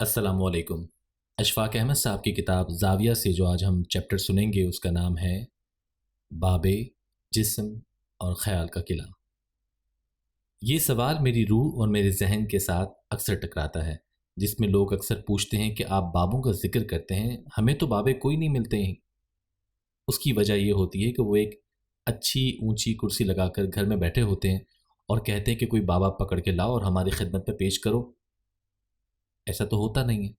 السلام علیکم۔ اشفاق احمد صاحب کی کتاب زاویہ سے جو آج ہم چیپٹر سنیں گے اس کا نام ہے باب جسم اور خیال کا قلعہ۔ یہ سوال میری روح اور میرے ذہن کے ساتھ اکثر ٹکراتا ہے، جس میں لوگ اکثر پوچھتے ہیں کہ آپ بابوں کا ذکر کرتے ہیں، ہمیں تو بابے کوئی نہیں ملتے ہیں۔ اس کی وجہ یہ ہوتی ہے کہ وہ ایک اچھی اونچی کرسی لگا کر گھر میں بیٹھے ہوتے ہیں اور کہتے ہیں کہ کوئی بابا پکڑ کے لاؤ اور ہماری خدمت میں پیش کرو۔ ایسا تو ہوتا نہیں ہے۔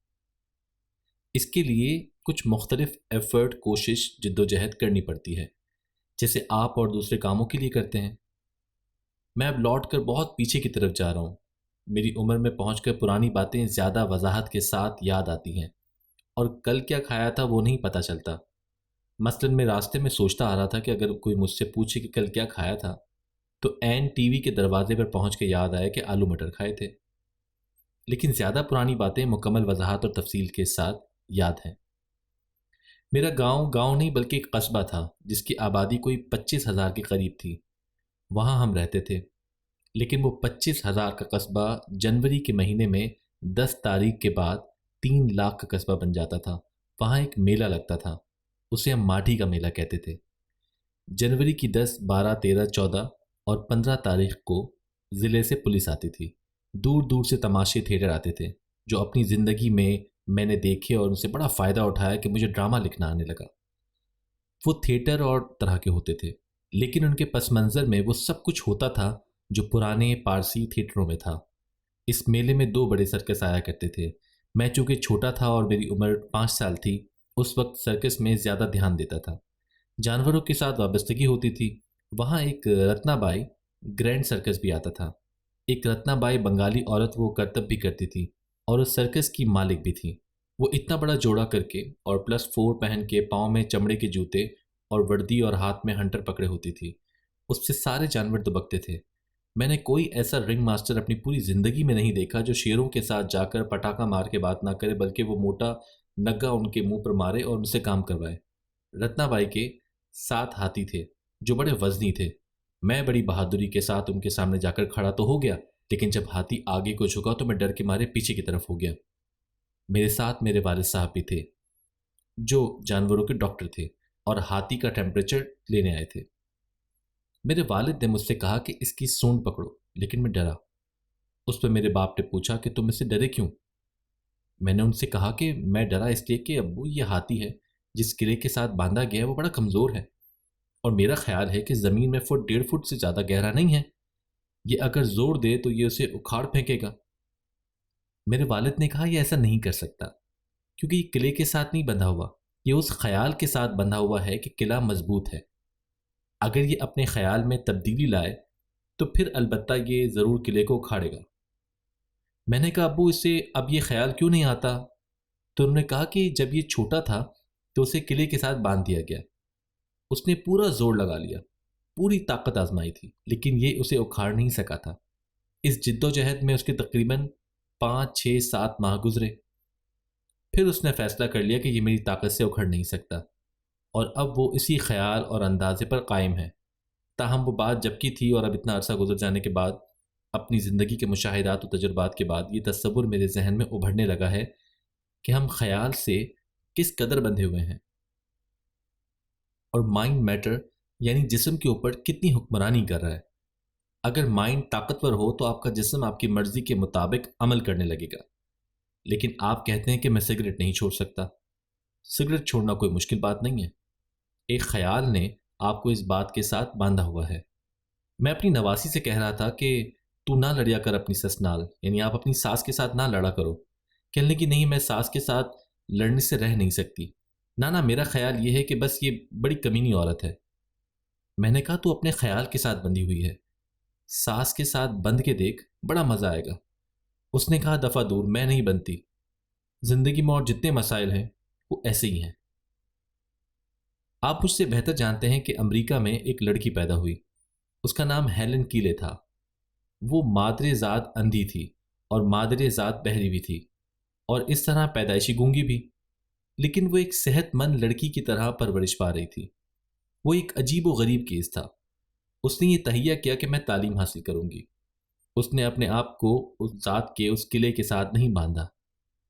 اس کے لیے کچھ مختلف ایفرٹ، کوشش، جد و جہد کرنی پڑتی ہے، جیسے آپ اور دوسرے کاموں کے لیے کرتے ہیں۔ میں اب لوٹ کر بہت پیچھے کی طرف جا رہا ہوں۔ میری عمر میں پہنچ کر پرانی باتیں زیادہ وضاحت کے ساتھ یاد آتی ہیں، اور کل کیا کھایا تھا وہ نہیں پتہ چلتا۔ مثلاً میں راستے میں سوچتا آ رہا تھا کہ اگر کوئی مجھ سے پوچھے کہ کل کیا کھایا تھا تو عین ٹی وی کے دروازے پر پہنچ کے یاد آیا کہ آلو مٹر کھائے تھے۔ لیکن زیادہ پرانی باتیں مکمل وضاحت اور تفصیل کے ساتھ یاد ہیں۔ میرا گاؤں نہیں بلکہ ایک قصبہ تھا جس کی آبادی کوئی 25,000 کے قریب تھی۔ وہاں ہم رہتے تھے، لیکن وہ 25,000 کا قصبہ جنوری کے مہینے میں 10 تاریخ کے بعد 3 لاکھ کا قصبہ بن جاتا تھا۔ وہاں ایک میلہ لگتا تھا، اسے ہم ماٹھی کا میلہ کہتے تھے۔ جنوری کی 10، 12، 13، 14 اور 15 تاریخ کو ضلع سے پولیس آتی تھی۔ دور دور سے تماشے تھیٹر آتے تھے جو اپنی زندگی میں نے دیکھے اور ان سے بڑا فائدہ اٹھایا کہ مجھے ڈرامہ لکھنا آنے لگا۔ وہ تھیٹر اور طرح کے ہوتے تھے، لیکن ان کے پس منظر میں وہ سب کچھ ہوتا تھا جو پرانے پارسی تھیٹروں میں تھا۔ اس میلے میں 2 بڑے سرکس آیا کرتے تھے۔ میں چونکہ چھوٹا تھا اور میری عمر 5 سال تھی، اس وقت سرکس میں زیادہ دھیان دیتا تھا۔ جانوروں کے ساتھ وابستگی ہوتی تھی۔ وہاں ایک رتنا بائی گرینڈ سرکس بھی آتا تھا۔ ایک رتنا بائی بنگالی عورت وہ کرتب بھی کرتی تھی اور اس سرکس کی مالک بھی تھی۔ وہ اتنا بڑا جوڑا کر کے اور +4 پہن کے، پاؤں میں چمڑے کے جوتے اور وردی اور ہاتھ میں ہنٹر پکڑے ہوتی تھی۔ اس سے سارے جانور دبکتے تھے۔ میں نے کوئی ایسا رنگ ماسٹر اپنی پوری زندگی میں نہیں دیکھا جو شیروں کے ساتھ جا کر پٹاخہ مار کے بات نہ کرے، بلکہ وہ موٹا نگا ان کے منہ پر مارے اور ان سے کام کروائے۔ رتنا بائی کے 7 ہاتھی تھے جو بڑے وزنی تھے۔ میں بڑی بہادری کے ساتھ ان کے سامنے جا کر کھڑا تو ہو گیا، لیکن جب ہاتھی آگے کو جھکا تو میں ڈر کے مارے پیچھے کی طرف ہو گیا۔ میرے ساتھ میرے والد صاحب بھی تھے جو جانوروں کے ڈاکٹر تھے اور ہاتھی کا ٹیمپریچر لینے آئے تھے۔ میرے والد نے مجھ سے کہا کہ اس کی سونڈ پکڑو، لیکن میں ڈرا۔ اس پہ میرے باپ نے پوچھا کہ تم اس سے ڈرے کیوں؟ میں نے ان سے کہا کہ میں ڈرا اس لیے کہ ابو یہ ہاتھی ہے جس قلعے کے ساتھ باندھا گیا ہے وہ بڑا کمزور ہے، اور میرا خیال ہے کہ زمین میں 1.5 فٹ سے زیادہ گہرا نہیں ہے۔ یہ اگر زور دے تو یہ اسے اکھاڑ پھینکے گا۔ میرے والد نے کہا یہ ایسا نہیں کر سکتا، کیونکہ یہ قلعے کے ساتھ نہیں بندھا ہوا، یہ اس خیال کے ساتھ بندھا ہوا ہے کہ قلعہ مضبوط ہے۔ اگر یہ اپنے خیال میں تبدیلی لائے تو پھر البتہ یہ ضرور قلعے کو اکھاڑے گا۔ میں نے کہا ابو اسے اب یہ خیال کیوں نہیں آتا؟ تو انہوں نے کہا کہ جب یہ چھوٹا تھا تو اسے قلعے کے ساتھ باندھ دیا گیا۔ اس نے پورا زور لگا لیا، پوری طاقت آزمائی تھی، لیکن یہ اسے اکھاڑ نہیں سکا تھا۔ اس جد و جہد میں اس کے تقریباً 5، 6، 7 ماہ گزرے۔ پھر اس نے فیصلہ کر لیا کہ یہ میری طاقت سے اکھڑ نہیں سکتا، اور اب وہ اسی خیال اور اندازے پر قائم ہے۔ تاہم وہ بات جب کی تھی، اور اب اتنا عرصہ گزر جانے کے بعد، اپنی زندگی کے مشاہدات و تجربات کے بعد، یہ تصور میرے ذہن میں ابھرنے لگا ہے کہ ہم خیال سے کس قدر بندھے ہوئے ہیں، اور مائنڈ میٹر یعنی جسم کے اوپر کتنی حکمرانی کر رہا ہے۔ اگر مائنڈ طاقتور ہو تو آپ کا جسم آپ کی مرضی کے مطابق عمل کرنے لگے گا۔ لیکن آپ کہتے ہیں کہ میں سگریٹ نہیں چھوڑ سکتا۔ سگریٹ چھوڑنا کوئی مشکل بات نہیں ہے۔ ایک خیال نے آپ کو اس بات کے ساتھ باندھا ہوا ہے۔ میں اپنی نواسی سے کہہ رہا تھا کہ تو نہ لڑیا کر اپنی سس نال، یعنی آپ اپنی ساس کے ساتھ نہ لڑا کرو۔ کہنے لگی نہیں، میں ساس کے ساتھ لڑنے سے رہ نہیں سکتی۔ نہ میرا خیال یہ ہے کہ بس یہ بڑی کمینی عورت ہے۔ میں نے کہا تو اپنے خیال کے ساتھ بندھی ہوئی ہے، ساس کے ساتھ بندھ کے دیکھ، بڑا مزہ آئے گا۔ اس نے کہا دفعہ دور، میں نہیں بنتی۔ زندگی میں اور جتنے مسائل ہیں وہ ایسے ہی ہیں۔ آپ مجھ سے بہتر جانتے ہیں کہ امریکہ میں ایک لڑکی پیدا ہوئی، اس کا نام ہیلن کیلے تھا۔ وہ مادر ذات اندھی تھی اور مادر ذات بہری بھی تھی، اور اس طرح پیدائشی گونگی بھی، لیکن وہ ایک صحت مند لڑکی کی طرح پرورش پا رہی تھی۔ وہ ایک عجیب و غریب کیس تھا۔ اس نے یہ تہیہ کیا کہ میں تعلیم حاصل کروں گی۔ اس نے اپنے آپ کو اس ذات کے اس قلعے کے ساتھ نہیں باندھا۔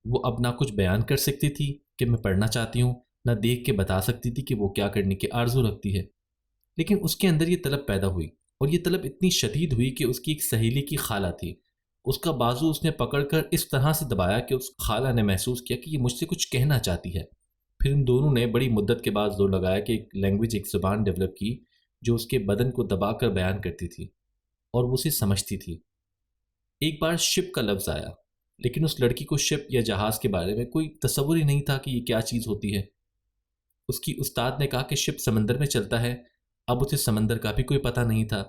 وہ اب نہ کچھ بیان کر سکتی تھی کہ میں پڑھنا چاہتی ہوں، نہ دیکھ کے بتا سکتی تھی کہ وہ کیا کرنے کی آرزو رکھتی ہے، لیکن اس کے اندر یہ طلب پیدا ہوئی، اور یہ طلب اتنی شدید ہوئی کہ اس کی ایک سہیلی کی خالہ تھی، اس کا بازو اس نے پکڑ کر اس طرح سے دبایا کہ اس خالہ نے محسوس کیا کہ یہ مجھ سے کچھ کہنا چاہتی ہے۔ پھر ان دونوں نے بڑی مدت کے بعد زور لگایا کہ ایک لینگویج، ایک زبان ڈیولپ کی جو اس کے بدن کو دبا کر بیان کرتی تھی اور وہ اسے سمجھتی تھی۔ ایک بار شپ کا لفظ آیا، لیکن اس لڑکی کو شپ یا جہاز کے بارے میں کوئی تصور ہی نہیں تھا کہ یہ کیا چیز ہوتی ہے۔ اس کی استاد نے کہا کہ شپ سمندر میں چلتا ہے، اب اسے سمندر کا بھی کوئی پتہ نہیں تھا،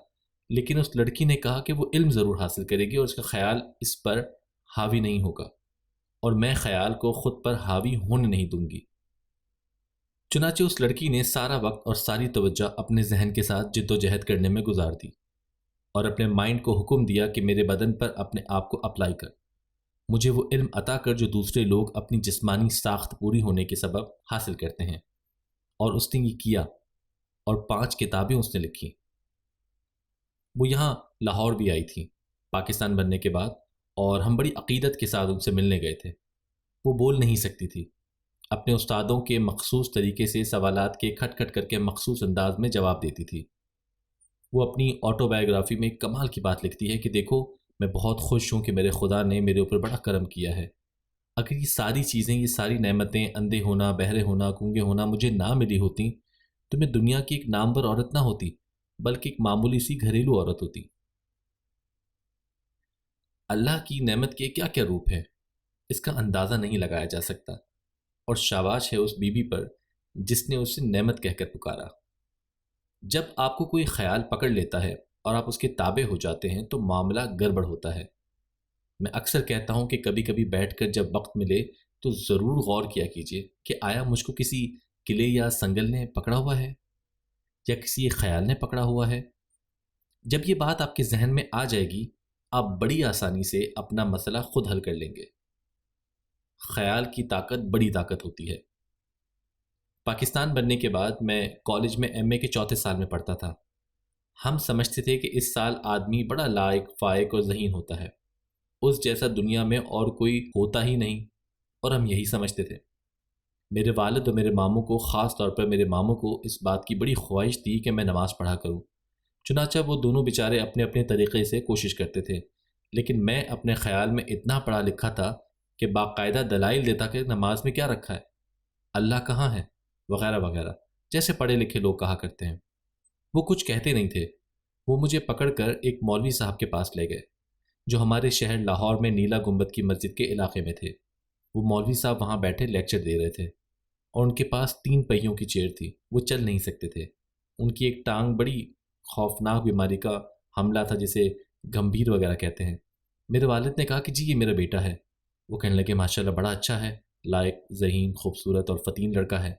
لیکن اس لڑکی نے کہا کہ وہ علم ضرور حاصل کرے گی اور اس کا خیال اس پر حاوی نہیں ہوگا، اور میں خیال کو خود پر حاوی ہونے نہیں دوں گی۔ چنانچہ اس لڑکی نے سارا وقت اور ساری توجہ اپنے ذہن کے ساتھ جد و جہد کرنے میں گزار دی، اور اپنے مائنڈ کو حکم دیا کہ میرے بدن پر اپنے آپ کو اپلائی کر، مجھے وہ علم عطا کر جو دوسرے لوگ اپنی جسمانی ساخت پوری ہونے کے سبب حاصل کرتے ہیں۔ اور اس نے یہ کیا، اور 5 کتابیں اس نے لکھی۔ وہ یہاں لاہور بھی آئی تھی پاکستان بننے کے بعد، اور ہم بڑی عقیدت کے ساتھ ان سے ملنے گئے تھے۔ وہ بول نہیں سکتی تھی، اپنے استادوں کے مخصوص طریقے سے سوالات کے کھٹ کھٹ کر کے مخصوص انداز میں جواب دیتی تھی۔ وہ اپنی آٹو بایوگرافی میں کمال کی بات لکھتی ہے کہ دیکھو، میں بہت خوش ہوں کہ میرے خدا نے میرے اوپر بڑا کرم کیا ہے۔ اگر یہ ساری چیزیں، یہ ساری نعمتیں، اندھے ہونا، بہرے ہونا، گونگے ہونا مجھے نہ ملی ہوتی تو میں دنیا کی ایک نامور عورت نہ ہوتی، بلکہ ایک معمولی سی گھریلو عورت ہوتی۔ اللہ کی نعمت کے کیا کیا روپ ہیں، اس کا اندازہ نہیں لگایا جا سکتا، اور شاباش ہے اس بی بی پر جس نے اسے نعمت کہہ کر پکارا۔ جب آپ کو کوئی خیال پکڑ لیتا ہے اور آپ اس کے تابع ہو جاتے ہیں تو معاملہ گڑبڑ ہوتا ہے۔ میں اکثر کہتا ہوں کہ کبھی کبھی بیٹھ کر جب وقت ملے تو ضرور غور کیا کیجیے کہ آیا مجھ کو کسی قلعے یا سنگل نے پکڑا ہوا ہے، یا کسی خیال نے پکڑا ہوا ہے۔ جب یہ بات آپ کے ذہن میں آ جائے گی، آپ بڑی آسانی سے اپنا مسئلہ خود حل کر لیں گے۔ خیال کی طاقت بڑی طاقت ہوتی ہے۔ پاکستان بننے کے بعد میں کالج میں ایم اے کے 4تھے سال میں پڑھتا تھا۔ ہم سمجھتے تھے کہ اس سال آدمی بڑا لائق، فائق اور ذہین ہوتا ہے، اس جیسا دنیا میں اور کوئی ہوتا ہی نہیں، اور ہم یہی سمجھتے تھے۔ میرے والد اور میرے ماموں کو، خاص طور پر میرے ماموں کو، اس بات کی بڑی خواہش تھی کہ میں نماز پڑھا کروں، چنانچہ وہ دونوں بیچارے اپنے اپنے طریقے سے کوشش کرتے تھے، لیکن میں اپنے خیال میں اتنا پڑھا لکھا تھا کہ باقاعدہ دلائل دیتا کہ نماز میں کیا رکھا ہے، اللہ کہاں ہے، وغیرہ وغیرہ، جیسے پڑھے لکھے لوگ کہا کرتے ہیں۔ وہ کچھ کہتے نہیں تھے۔ وہ مجھے پکڑ کر ایک مولوی صاحب کے پاس لے گئے جو ہمارے شہر لاہور میں نیلا گنبد کی مسجد کے علاقے میں تھے۔ وہ مولوی صاحب وہاں بیٹھے لیکچر دے رہے تھے، اور ان کے پاس 3 پہیوں کی چیئر تھی، وہ چل نہیں سکتے تھے۔ ان کی ایک ٹانگ بڑی خوفناک بیماری کا حملہ تھا جسے گمبھیر وغیرہ کہتے ہیں۔ میرے والد نے کہا کہ جی یہ میرا بیٹا ہے۔ وہ کہنے لگے ماشاءاللہ بڑا اچھا ہے، لائق، ذہین، خوبصورت اور فتین لڑکا ہے۔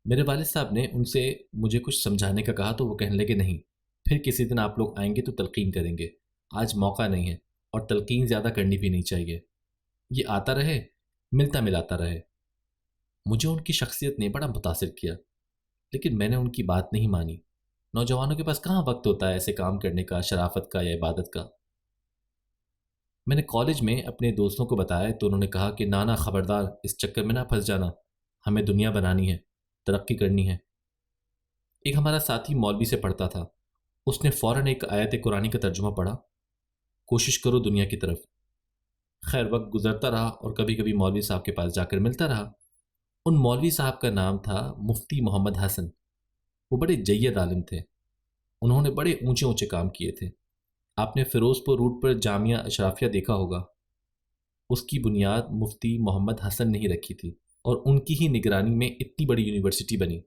میرے والد صاحب نے ان سے مجھے کچھ سمجھانے کا کہا تو وہ کہنے لگے نہیں، پھر کسی دن آپ لوگ آئیں گے تو تلقین کریں گے، آج موقع نہیں ہے، اور تلقین زیادہ کرنی بھی نہیں چاہیے، یہ آتا رہے، ملتا ملاتا رہے۔ مجھے ان کی شخصیت نے بڑا متاثر کیا، لیکن میں نے ان کی بات نہیں مانی۔ نوجوانوں کے پاس کہاں وقت ہوتا ہے ایسے کام کرنے کا، شرافت کا یا عبادت کا۔ میں نے کالج میں اپنے دوستوں کو بتایا تو انہوں نے کہا کہ نانا خبردار، اس چکر میں نہ پھنس جانا، ہمیں دنیا بنانی ہے، ترقی کرنی ہے۔ ایک ہمارا ساتھی مولوی سے پڑھتا تھا، اس نے فوراً ایک آیت قرآنی کا ترجمہ پڑھا، کوشش کرو دنیا کی طرف۔ خیر وقت گزرتا رہا اور کبھی کبھی مولوی صاحب کے پاس جا کر ملتا رہا۔ ان مولوی صاحب کا نام تھا مفتی محمد حسن۔ وہ بڑے جید عالم تھے، انہوں نے بڑے اونچے اونچے کام کیے تھے۔ آپ نے فیروز پور روڈ پر جامعہ اشرافیہ دیکھا ہوگا، اس کی بنیاد مفتی محمد حسن نے ہی رکھی تھی، اور ان کی ہی نگرانی میں اتنی بڑی یونیورسٹی بنی۔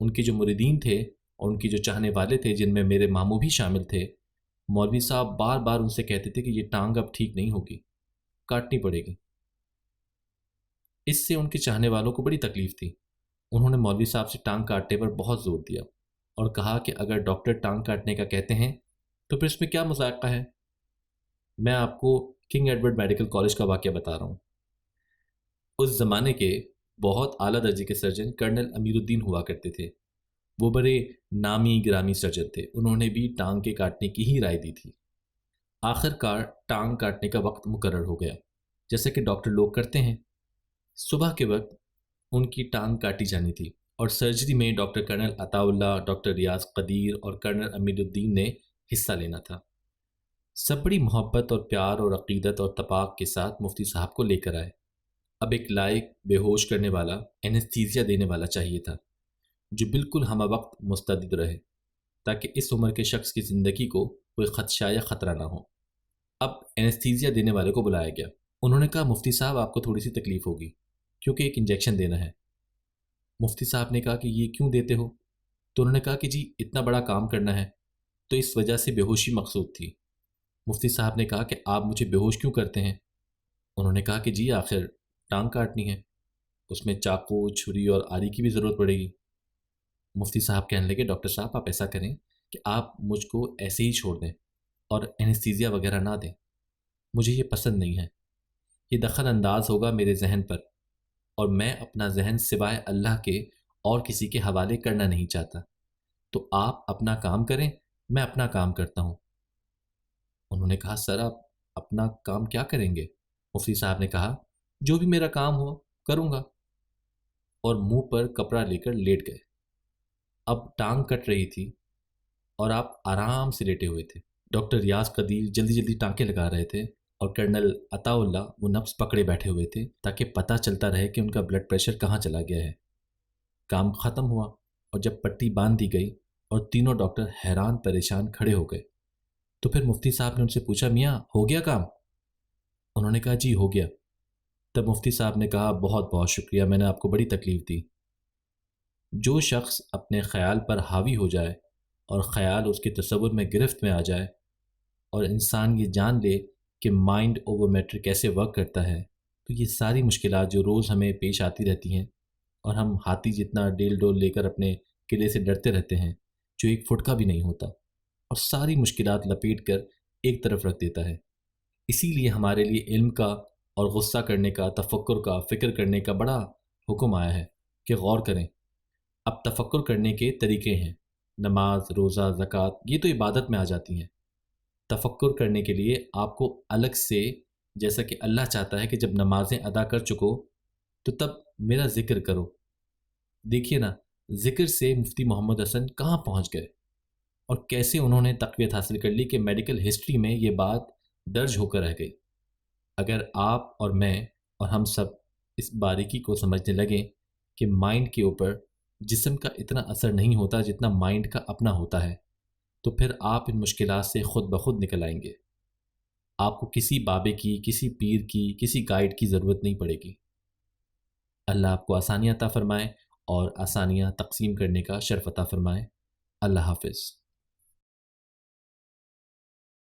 ان کے جو مریدین تھے اور ان کی جو چاہنے والے تھے، جن میں میرے ماموں بھی شامل تھے، مولوی صاحب بار بار ان سے کہتے تھے کہ یہ ٹانگ اب ٹھیک نہیں ہوگی، کاٹنی پڑے گی۔ اس سے ان کے چاہنے والوں کو بڑی تکلیف تھی۔ انہوں نے مولوی صاحب سے ٹانگ کاٹنے پر بہت زور دیا اور کہا کہ اگر ڈاکٹر ٹانگ کاٹنے کا کہتے ہیں تو پھر اس میں کیا مذائقہ ہے۔ میں آپ کو کنگ ایڈورڈ میڈیکل کالج کا واقعہ بتا رہا ہوں۔ اس زمانے کے بہت اعلیٰ درجے کے سرجن کرنل امیر الدین ہوا کرتے تھے۔ وہ بڑے نامی گرامی سرجن تھے، انہوں نے بھی ٹانگ کے کاٹنے کی ہی رائے دی تھی۔ آخر کار ٹانگ کاٹنے کا وقت مقرر ہو گیا۔ جیسا کہ ڈاکٹر لوگ کرتے ہیں۔ صبح کے وقت ان کی ٹانگ کاٹی جانی تھی اور سرجری میں ڈاکٹر کرنل عطا اللہ، ڈاکٹر ریاض قدیر اور کرنل امیر الدین نے حصہ لینا تھا۔ سب بڑی محبت اور پیار اور عقیدت اور تپاک کے ساتھ مفتی صاحب کو لے کر آئے۔ اب ایک لائق بے ہوش کرنے والا، اینستھیزیا دینے والا چاہیے تھا جو بالکل ہمہ وقت مستعد رہے، تاکہ اس عمر کے شخص کی زندگی کو کوئی خدشہ یا خطرہ نہ ہو۔ اب اینستھیزیا دینے والے کو بلایا گیا۔ انہوں نے کہا مفتی صاحب آپ کو تھوڑی سی تکلیف ہوگی کیونکہ ایک انجیکشن دینا ہے۔ مفتی صاحب نے کہا کہ یہ کیوں دیتے ہو؟ تو انہوں نے کہا کہ جی اتنا بڑا کام کرنا ہے، تو اس وجہ سے بے ہوشی مقصود تھی۔ مفتی صاحب نے کہا کہ آپ مجھے بے ہوش کیوں کرتے ہیں؟ انہوں نے کہا کہ جی آخر ٹانگ کاٹنی ہے، اس میں چاقو، چھری اور آری کی بھی ضرورت پڑے گی۔ مفتی صاحب کہنے لگے ڈاکٹر صاحب آپ ایسا کریں کہ آپ مجھ کو ایسے ہی چھوڑ دیں اور اینستھیزیا وغیرہ نہ دیں، مجھے یہ پسند نہیں ہے، یہ دخل انداز ہوگا میرے ذہن پر، اور میں اپنا ذہن سوائے اللہ کے اور کسی کے حوالے کرنا نہیں چاہتا، تو آپ اپنا کام کریں، میں اپنا کام کرتا ہوں۔ انہوں نے کہا سر آپ اپنا کام کیا کریں گے؟ مفتی صاحب نے کہا جو بھی میرا کام ہو کروں گا، اور منہ پر کپڑا لے کر لیٹ گئے۔ اب ٹانگ کٹ رہی تھی اور آپ آرام سے لیٹے ہوئے تھے۔ ڈاکٹر ریاض قدیر جلدی جلدی ٹانکے لگا رہے تھے اور کرنل عطا اللہ وہ نبض پکڑے بیٹھے ہوئے تھے تاکہ پتہ چلتا رہے کہ ان کا بلڈ پریشر کہاں چلا گیا ہے۔ کام ختم ہوا اور جب پٹی باندھ دی گئی اور تینوں ڈاکٹر حیران پریشان کھڑے ہو گئے تو پھر مفتی صاحب نے ان سے پوچھا میاں ہو گیا کام؟ انہوں نے کہا جی ہو گیا۔ تب مفتی صاحب نے کہا بہت بہت شکریہ، میں نے آپ کو بڑی تکلیف دی۔ جو شخص اپنے خیال پر حاوی ہو جائے اور خیال اس کے تصور میں گرفت میں آ جائے اور انسان یہ جان لے کہ مائنڈ اوور میٹر کیسے ورک کرتا ہے، تو یہ ساری مشکلات جو روز ہمیں پیش آتی رہتی ہیں اور ہم ہاتھی جتنا ڈیل ڈول لے کر اپنے قلعے سے ڈرتے رہتے ہیں جو 1 فٹ کا بھی نہیں ہوتا، اور ساری مشکلات لپیٹ کر ایک طرف رکھ دیتا ہے۔ اسی لیے ہمارے لیے علم کا اور غصہ کرنے کا، تفکر کا، فکر کرنے کا بڑا حکم آیا ہے کہ غور کریں۔ اب تفکر کرنے کے طریقے ہیں، نماز، روزہ، زکوٰۃ، یہ تو عبادت میں آ جاتی ہیں۔ تفکر کرنے کے لیے آپ کو الگ سے، جیسا کہ اللہ چاہتا ہے کہ جب نمازیں ادا کر چکو تو تب میرا ذکر کرو۔ دیکھیے نا، ذکر سے مفتی محمد حسن کہاں پہنچ گئے اور کیسے انہوں نے تقویت حاصل کر لی کہ میڈیکل ہسٹری میں یہ بات درج ہو کر رہ گئی۔ اگر آپ اور میں اور ہم سب اس باریکی کو سمجھنے لگیں کہ مائنڈ کے اوپر جسم کا اتنا اثر نہیں ہوتا جتنا مائنڈ کا اپنا ہوتا ہے، تو پھر آپ ان مشکلات سے خود بخود نکل آئیں گے۔ آپ کو کسی بابے کی، کسی پیر کی، کسی گائیڈ کی ضرورت نہیں پڑے گی۔ اللہ آپ کو آسانیاں عطا فرمائے اور آسانیاں تقسیم کرنے کا شرف عطا فرمائے۔ اللہ حافظ۔